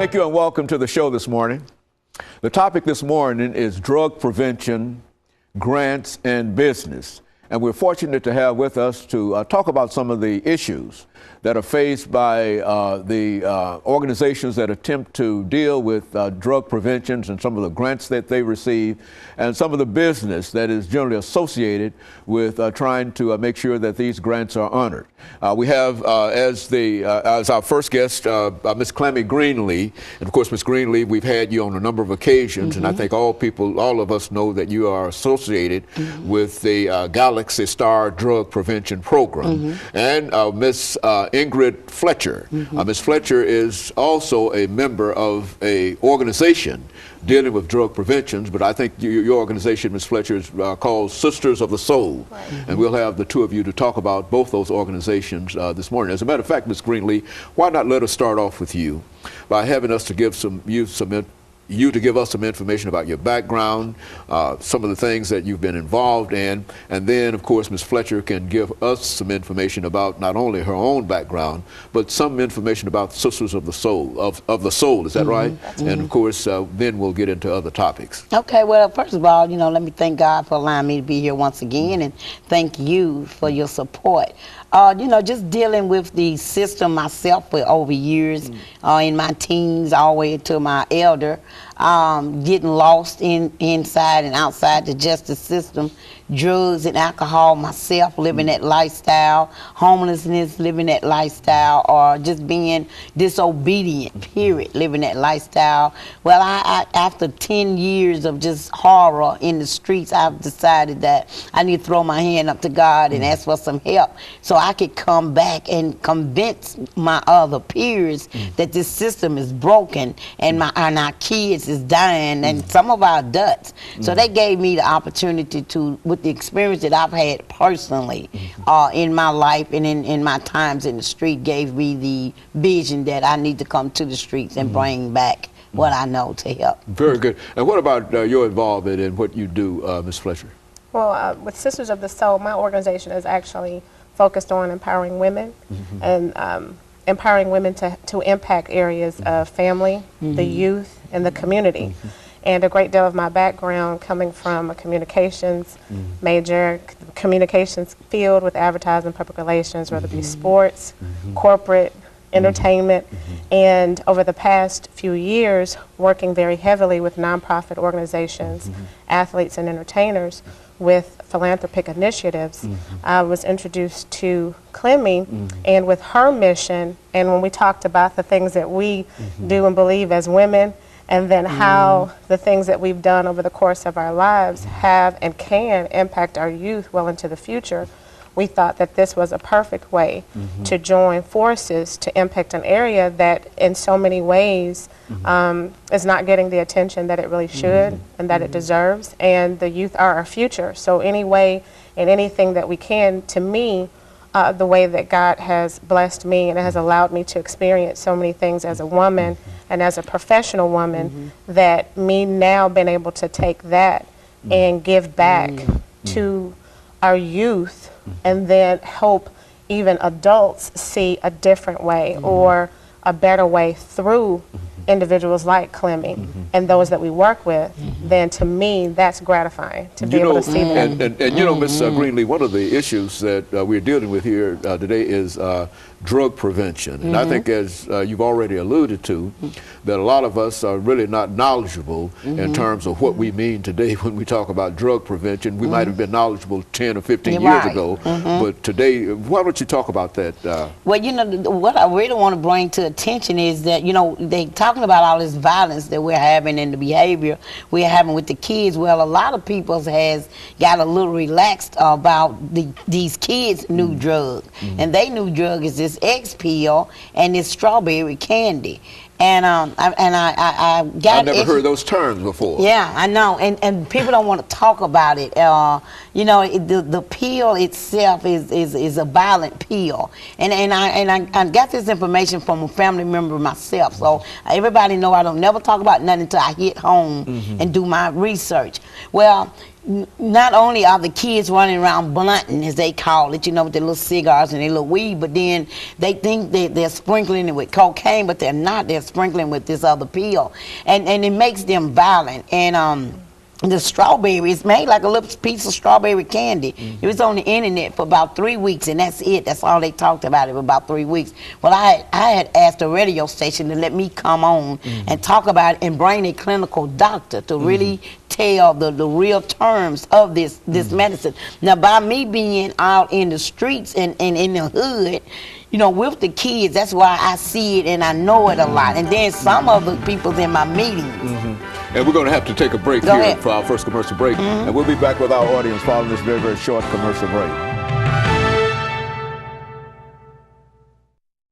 Thank you and welcome to the show this morning. The topic this morning is drug prevention, grants, and business. And we're fortunate to have with us to talk about some of the issues that are faced by the organizations that attempt to deal with drug preventions and some of the grants that they receive and some of the business that is generally associated with trying to make sure that these grants are honored. We have as our first guest, Ms. CGreenlee. And of course, Ms. Greenlee, we've had you on a number of occasions, and I think all of us know that you are associated with the Galaxy Star Drug Prevention Program. And Ms. IFletcher. Ms. Fletcher is also a member of a organization dealing with drug preventions, but I think your organization, Ms. Fletcher, is called Sisters of the Soul. Right. And we'll have the two of you to talk about both those organizations this morning. As a matter of fact, Ms. Greenlee, why not let us start off with you by having us to give you to give us some information about your background, some of the things that you've been involved in, and then, of course, Ms. Fletcher can give us some information about not only her own background, but some information about Sisters of the Soul, of the Soul, is that right? And of course, then we'll get into other topics. Okay, well, first of all, let me thank God for allowing me to be here once again, and thank you for your support. Just dealing with the system myself for over years, in my teens all the way to my elder, getting lost inside and outside the justice system, drugs and alcohol myself, living that lifestyle, homelessness, living that lifestyle, or just being disobedient, period, living that lifestyle. Well, I after 10 years of just horror in the streets, I've decided that I need to throw my hand up to God and ask for some help so I could come back and convince my other peers that this system is broken and our kids is dying and some of our adults. So they gave me the opportunity to, with the experience that I've had personally in my life and in my times in the street, gave me the vision that I need to come to the streets and bring back what I know to help. Very good. And what about your involvement in what you do, Ms. Fletcher? Well, with Sisters of the Soul, my organization is actually focused on empowering women and empowering women to impact areas of family, the youth, and the community. And a great deal of my background coming from a communications major, communications field with advertising, public relations, whether it be sports, corporate, entertainment, and over the past few years, working very heavily with nonprofit organizations, athletes, and entertainers with philanthropic initiatives. I was introduced to Clemmy and with her mission, and when we talked about the things that we do and believe as women, and then how the things that we've done over the course of our lives have and can impact our youth well into the future, we thought that this was a perfect way to join forces to impact an area that in so many ways is not getting the attention that it really should and that it deserves. And the youth are our future. So any way and anything that we can, to me, the way that God has blessed me and has allowed me to experience so many things as a woman and as a professional woman, that me now being able to take that and give back to our youth and then help even adults see a different way or a better way through individuals like Clemmy and those that we work with, then to me that's gratifying to be able to see that. And you know, Ms. Greenlee, one of the issues that we're dealing with here today is drug prevention. And I think, as you've already alluded to, that a lot of us are really not knowledgeable in terms of what we mean today when we talk about drug prevention. We might have been knowledgeable 10 or 15 years ago, but today, why don't you talk about that? Well, what I really want to bring to attention is that, they talking about all this violence that we're having and the behavior we're having with the kids. Well, a lot of people has got a little relaxed about these kids' new drug. And they new drug is this X pill and this strawberry candy. And I never heard those terms before. Yeah, I know, and people don't want to talk about it. The pill itself is a violent pill, and I got this information from a family member myself. So everybody know I don't never talk about nothing until I hit home and do my research. Well, not only are the kids running around blunting, as they call it, you know, with their little cigars and their little weed, but then they think that they're sprinkling it with cocaine, but they're not. They're sprinkling with this other pill, and it makes them violent. And the strawberry is made like a little piece of strawberry candy. It was on the internet for about 3 weeks, and that's it. That's all they talked about it for about 3 weeks. Well, I had asked the radio station to let me come on and talk about it and bring a clinical doctor to really tell the real terms of this medicine. Now, by me being out in the streets and in the hood, you know, with the kids, that's why I see it and I know it a lot. And then some of the people in my meetings. And we're going to have to take a break Go here ahead. for our first commercial break. And we'll be back with our audience following this very, very short commercial break.